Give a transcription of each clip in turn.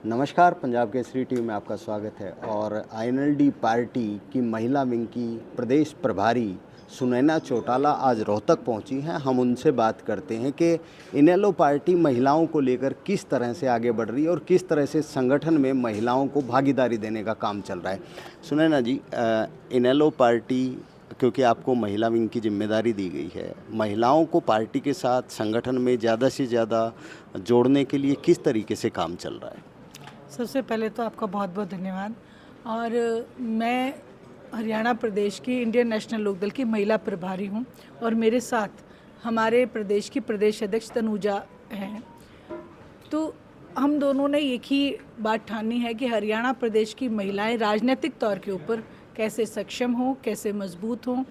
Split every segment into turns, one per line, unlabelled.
नमस्कार, पंजाब केसरी टीवी में आपका स्वागत है। और आईएनएलडी पार्टी की महिला विंग की प्रदेश प्रभारी सुनैना चौटाला आज रोहतक पहुंची हैं। हम उनसे बात करते हैं कि इनेलो पार्टी महिलाओं को लेकर किस तरह से आगे बढ़ रही है और किस तरह से संगठन में महिलाओं को भागीदारी देने का काम चल रहा है। सुनैना जी, इनेलो पार्टी, क्योंकि आपको महिला विंग की जिम्मेदारी दी गई है, महिलाओं को पार्टी के साथ संगठन में ज़्यादा से ज़्यादा जोड़ने के लिए किस तरीके से काम चल रहा है?
सबसे पहले तो आपका बहुत बहुत धन्यवाद। और मैं हरियाणा प्रदेश की इंडियन नेशनल लोकदल की महिला प्रभारी हूं और मेरे साथ हमारे प्रदेश की प्रदेश अध्यक्ष तनुजा हैं। तो हम दोनों ने एक ही बात ठानी है कि हरियाणा प्रदेश की महिलाएं राजनीतिक तौर के ऊपर कैसे सक्षम हों, कैसे मजबूत हों,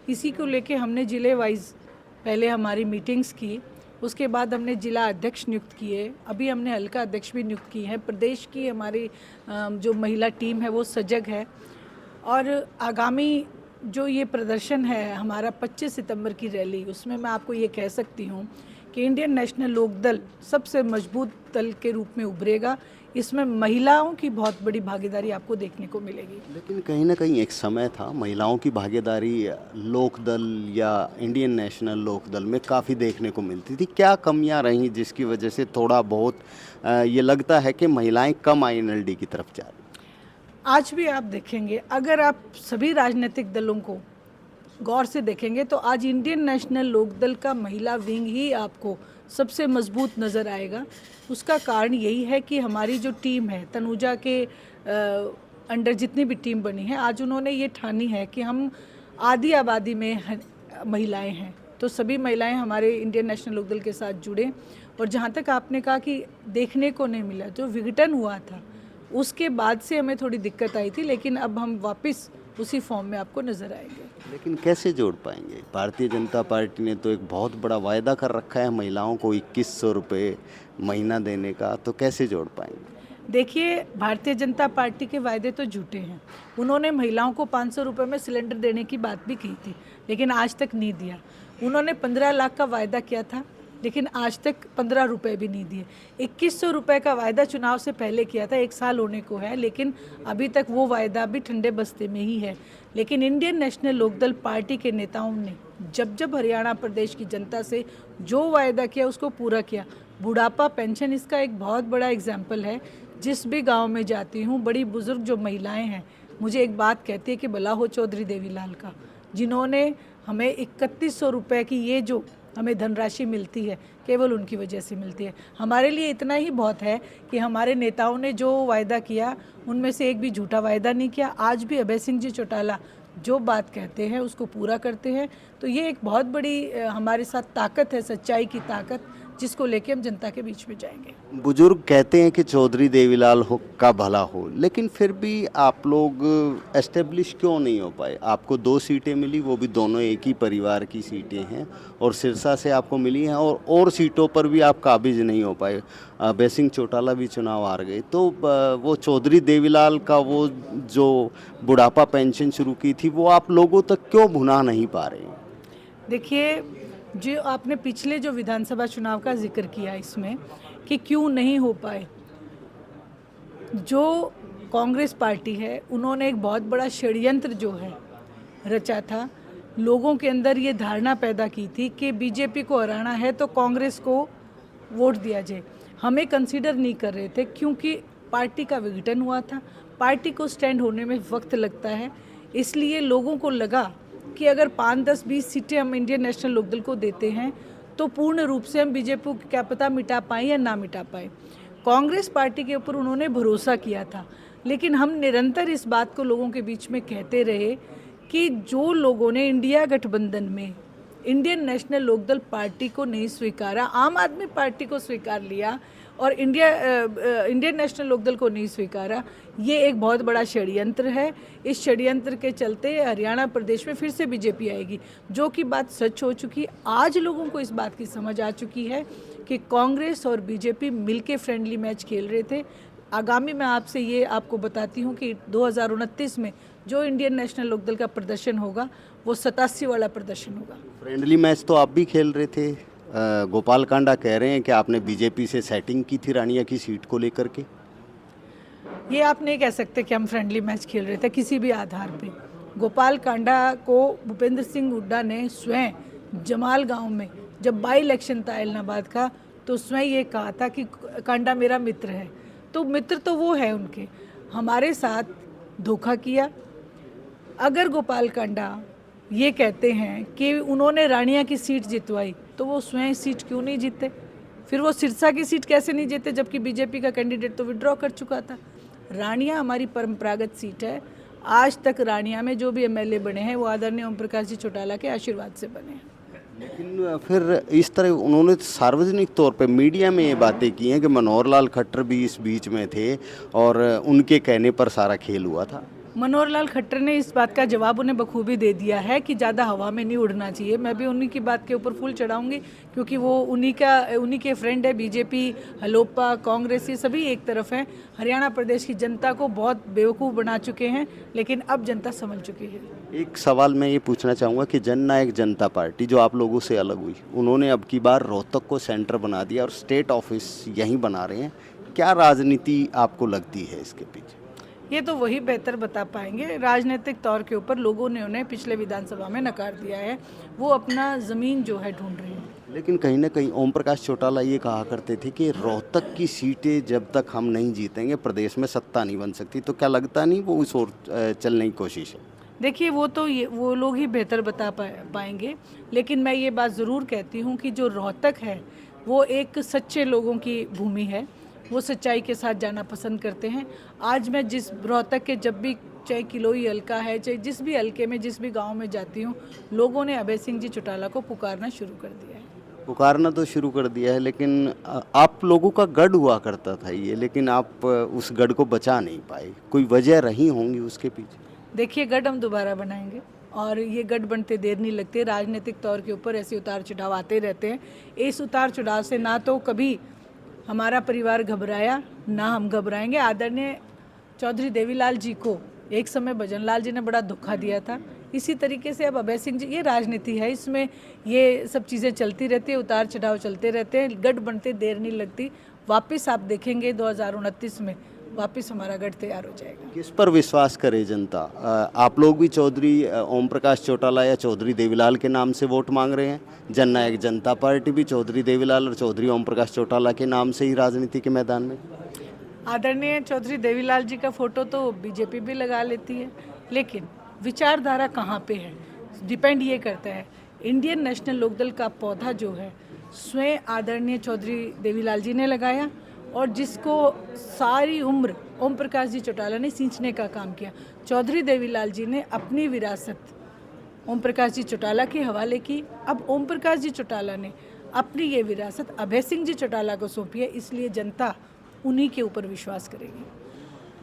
इसी को लेके हमने ज़िले वाइज पहले हमारी मीटिंग्स की। उसके बाद हमने जिला अध्यक्ष नियुक्त किए, अभी हमने हल्का अध्यक्ष भी नियुक्त किए हैं। प्रदेश की हमारी जो महिला टीम है वो सजग है और आगामी जो ये प्रदर्शन है हमारा 25 सितंबर की रैली, उसमें मैं आपको ये कह सकती हूँ कि इंडियन नेशनल लोकदल सबसे मजबूत दल के रूप में उभरेगा। इसमें महिलाओं की बहुत बड़ी भागीदारी आपको देखने को मिलेगी।
लेकिन कहीं ना कहीं एक समय था महिलाओं की भागीदारी लोकदल या इंडियन नेशनल लोकदल में काफ़ी देखने को मिलती थी। क्या कमियां रहीं जिसकी वजह से थोड़ा बहुत ये लगता है कि महिलाएं कम आईएनएलडी की तरफ जा रही?
आज भी आप देखेंगे, अगर आप सभी राजनीतिक दलों को गौर से देखेंगे तो आज इंडियन नेशनल लोकदल का महिला विंग ही आपको सबसे मजबूत नज़र आएगा। उसका कारण यही है कि हमारी जो टीम है, तनुजा के अंडर जितनी भी टीम बनी है, आज उन्होंने ये ठानी है कि हम आधी आबादी में महिलाएं हैं, तो सभी महिलाएं हमारे इंडियन नेशनल लोकदल के साथ जुड़े। और जहाँ तक आपने कहा कि देखने को नहीं मिला, जो विघटन हुआ था उसके बाद से हमें थोड़ी दिक्कत आई थी, लेकिन अब हम वापस उसी फॉर्म में आपको नज़र आएंगे।
लेकिन कैसे जोड़ पाएंगे? भारतीय जनता पार्टी ने तो एक बहुत बड़ा वायदा कर रखा है महिलाओं को 2100 रुपये महीना देने का, तो कैसे जोड़ पाएंगे?
देखिए, भारतीय जनता पार्टी के वायदे तो झूठे हैं। उन्होंने महिलाओं को 500 रुपये में सिलेंडर देने की बात भी की थी, लेकिन आज तक नहीं दिया। उन्होंने 15 लाख का वायदा किया था, लेकिन आज तक 15 रुपये भी नहीं दिए। 2100 रुपये का वायदा चुनाव से पहले किया था, 1 साल होने को है, लेकिन अभी तक वो वायदा भी ठंडे बस्ते में ही है। लेकिन इंडियन नेशनल लोकदल पार्टी के नेताओं ने जब जब हरियाणा प्रदेश की जनता से जो वायदा किया उसको पूरा किया। बुढ़ापा पेंशन इसका एक बहुत बड़ा एग्जाम्पल है। जिस भी गांव में जाती हूँ, बड़ी बुजुर्ग जो महिलाएं हैं मुझे एक बात कहती है कि भला हो चौधरी देवीलाल का, जिन्होंने हमें 3100 रुपये की ये जो हमें धनराशि मिलती है केवल उनकी वजह से मिलती है। हमारे लिए इतना ही बहुत है कि हमारे नेताओं ने जो वायदा किया उनमें से एक भी झूठा वायदा नहीं किया। आज भी अभय सिंह जी चौटाला जो बात कहते हैं उसको पूरा करते हैं। तो ये एक बहुत बड़ी हमारे साथ ताकत है, सच्चाई की ताकत, जिसको लेके हम जनता के बीच में जाएंगे।
बुजुर्ग कहते हैं कि चौधरी देवीलाल हो का भला हो, लेकिन फिर भी आप लोग एस्टेब्लिश क्यों नहीं हो पाए? आपको 2 सीटें मिली, वो भी दोनों एक ही परिवार की सीटें हैं, और सिरसा से आपको मिली हैं, और सीटों पर भी आप काबिज नहीं हो पाए। अभय सिंह चौटाला भी चुनाव हार गए। तो वो चौधरी देवीलाल का वो जो बुढ़ापा पेंशन शुरू की थी वो आप लोगों तक क्यों भुना नहीं पा रहे हैं?
देखिए, जो आपने पिछले जो विधानसभा चुनाव का जिक्र किया इसमें कि क्यों नहीं हो पाए, जो कांग्रेस पार्टी है उन्होंने एक बहुत बड़ा षड्यंत्र जो है रचा था। लोगों के अंदर ये धारणा पैदा की थी कि बीजेपी को हराना है तो कांग्रेस को वोट दिया जाए। हमें कंसीडर नहीं कर रहे थे क्योंकि पार्टी का विघटन हुआ था। पार्टी को स्टैंड होने में वक्त लगता है, इसलिए लोगों को लगा कि अगर 5, 10, 20 सीटें हम इंडियन नेशनल लोकदल को देते हैं तो पूर्ण रूप से हम बीजेपी को क्या पता मिटा पाएँ या ना मिटा पाए। कांग्रेस पार्टी के ऊपर उन्होंने भरोसा किया था, लेकिन हम निरंतर इस बात को लोगों के बीच में कहते रहे कि जो लोगों ने इंडिया गठबंधन में इंडियन नेशनल लोकदल पार्टी को नहीं स्वीकारा, आम आदमी पार्टी को स्वीकार लिया और इंडियन नेशनल लोकदल को नहीं स्वीकारा, ये एक बहुत बड़ा षड्यंत्र है। इस षड्यंत्र के चलते हरियाणा प्रदेश में फिर से बीजेपी आएगी, जो कि बात सच हो चुकी। आज लोगों को इस बात की समझ आ चुकी है कि कांग्रेस और बीजेपी मिलके फ्रेंडली मैच खेल रहे थे। आगामी मैं आपसे ये आपको बताती हूँ कि 2029 में जो इंडियन नेशनल लोकदल का प्रदर्शन होगा वो 87 वाला प्रदर्शन होगा।
फ्रेंडली मैच तो आप भी खेल रहे थे। गोपाल कांडा कह रहे हैं कि आपने बीजेपी से सेटिंग की थी रानिया की सीट को लेकर के।
ये आप नहीं कह सकते कि हम फ्रेंडली मैच खेल रहे थे किसी भी आधार पे। गोपाल कांडा को भूपेंद्र सिंह हुड्डा ने स्वयं जमाल गांव में जब बाई इलेक्शन था इलाहाबाद का, तो स्वयं ये कहा था कि कांडा मेरा मित्र है। तो मित्र तो वो है उनके, हमारे साथ धोखा किया। अगर गोपाल कांडा ये कहते हैं कि उन्होंने रानिया की सीट जितवाई, तो वो स्वयं सीट क्यों नहीं जीते? फिर वो सिरसा की सीट कैसे नहीं जीते, जबकि बीजेपी का कैंडिडेट तो विड्रॉ कर चुका था। रानिया हमारी परंपरागत सीट है। आज तक रानिया में जो भी एमएलए बने हैं वो आदरणीय ओम प्रकाश जी चौटाला के आशीर्वाद से बने हैं।
लेकिन फिर इस तरह उन्होंने सार्वजनिक तौर पे मीडिया में ये बातें की हैं कि मनोहर लाल खट्टर भी इस बीच में थे और उनके कहने पर सारा खेल हुआ था।
मनोहर लाल खट्टर ने इस बात का जवाब उन्हें बखूबी दे दिया है कि ज़्यादा हवा में नहीं उड़ना चाहिए। मैं भी उन्हीं की बात के ऊपर फूल चढ़ाऊंगी, क्योंकि वो उन्हीं के फ्रेंड है। बीजेपी, हलोपा, कांग्रेस, ये सभी एक तरफ हैं। हरियाणा प्रदेश की जनता को बहुत बेवकूफ़ बना चुके हैं, लेकिन अब जनता समझ चुकी है।
एक सवाल मैं ये पूछना चाहूँगा कि जननायक जनता पार्टी जो आप लोगों से अलग हुई, उन्होंने अब की बार रोहतक को सेंटर बना दिया और स्टेट ऑफिस यहीं बना रहे हैं। क्या राजनीति आपको लगती है इसके पीछे?
ये तो वही बेहतर बता पाएंगे। राजनीतिक तौर के ऊपर लोगों ने उन्हें पिछले विधानसभा में नकार दिया है। वो अपना ज़मीन जो है ढूंढ रहे हैं।
लेकिन कहीं ना कहीं ओम प्रकाश चौटाला ये कहा करते थे कि रोहतक की सीटें जब तक हम नहीं जीतेंगे प्रदेश में सत्ता नहीं बन सकती। तो क्या लगता नहीं वो उस ओर चलने की कोशिश है?
देखिए, वो लोग ही बेहतर बता पाएंगे। लेकिन मैं ये बात ज़रूर कहती हूँ कि जो रोहतक है वो एक सच्चे लोगों की भूमि है। वो सच्चाई के साथ जाना पसंद करते हैं। आज मैं जिस रोहतक के जब भी, चाहे किलोई हल्का है, चाहे जिस भी हल्के में, जिस भी गांव में जाती हूँ, लोगों ने अभय सिंह जी चौटाला को पुकारना शुरू कर दिया है।
पुकारना तो शुरू कर दिया है, लेकिन आप लोगों का गढ़ हुआ करता था ये, लेकिन आप उस गढ़ को बचा नहीं पाए। कोई वजह रही होंगी उसके पीछे?
देखिए, गढ़ हम दोबारा बनाएंगे और ये गढ़ बनते देर नहीं लगती। राजनीतिक तौर के ऊपर ऐसे उतार चढ़ाव आते रहते हैं। इस उतार चढ़ाव से ना तो कभी हमारा परिवार घबराया, ना हम घबराएंगे। आदरणीय चौधरी देवीलाल जी को एक समय भजन लाल जी ने बड़ा धोखा दिया था। इसी तरीके से अब अभय सिंह जी, ये राजनीति है, इसमें ये सब चीज़ें चलती रहती है, उतार चढ़ाव चलते रहते हैं। गढ़ बनते देर नहीं लगती। वापस आप देखेंगे 2029 में वापस हमारा गढ़ तैयार हो जाएगा।
किस पर विश्वास करे जनता? आप लोग भी चौधरी ओम प्रकाश चौटाला या चौधरी देवीलाल के नाम से वोट मांग रहे हैं। जननायक जनता पार्टी भी चौधरी देवीलाल और चौधरी ओम प्रकाश चौटाला के नाम से ही राजनीति के मैदान में।
आदरणीय चौधरी देवीलाल जी का फोटो तो बीजेपी भी लगा लेती है, लेकिन विचारधारा कहाँ पे है डिपेंड ये करता है। इंडियन नेशनल लोकदल का पौधा जो है स्वयं आदरणीय चौधरी देवीलाल जी ने लगाया, और जिसको सारी उम्र ओम प्रकाश जी चौटाला ने सींचने का काम किया। चौधरी देवीलाल जी ने अपनी विरासत ओम प्रकाश जी चौटाला के हवाले की। अब ओम प्रकाश जी चौटाला ने अपनी ये विरासत अभय सिंह जी चौटाला को सौंपी है, इसलिए जनता उन्हीं के ऊपर विश्वास करेगी।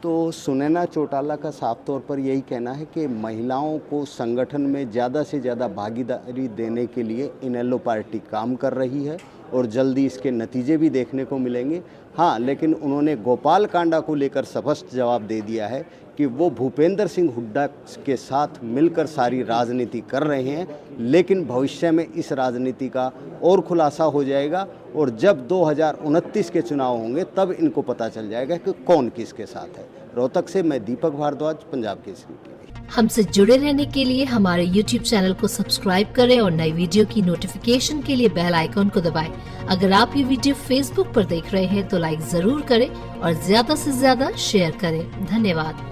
तो सुनैना चौटाला का साफ तौर पर यही कहना है कि महिलाओं को संगठन में ज़्यादा से ज़्यादा भागीदारी देने के लिए इनेलो पार्टी काम कर रही है और जल्दी इसके नतीजे भी देखने को मिलेंगे। हाँ, लेकिन उन्होंने गोपाल कांडा को लेकर स्पष्ट जवाब दे दिया है कि वो भूपेंद्र सिंह हुड्डा के साथ मिलकर सारी राजनीति कर रहे हैं, लेकिन भविष्य में इस राजनीति का और खुलासा हो जाएगा और जब 2029 के चुनाव होंगे तब इनको पता चल जाएगा कि कौन किसके साथ है। रोहतक से मैं दीपक भारद्वाज, पंजाब केसरी टीवी।
हमसे जुड़े रहने के लिए हमारे YouTube चैनल को सब्सक्राइब करें और नई वीडियो की नोटिफिकेशन के लिए बेल आइकॉन को दबाएं। अगर आप ये वीडियो Facebook पर देख रहे हैं तो लाइक जरूर करें और ज्यादा से ज्यादा शेयर करें। धन्यवाद।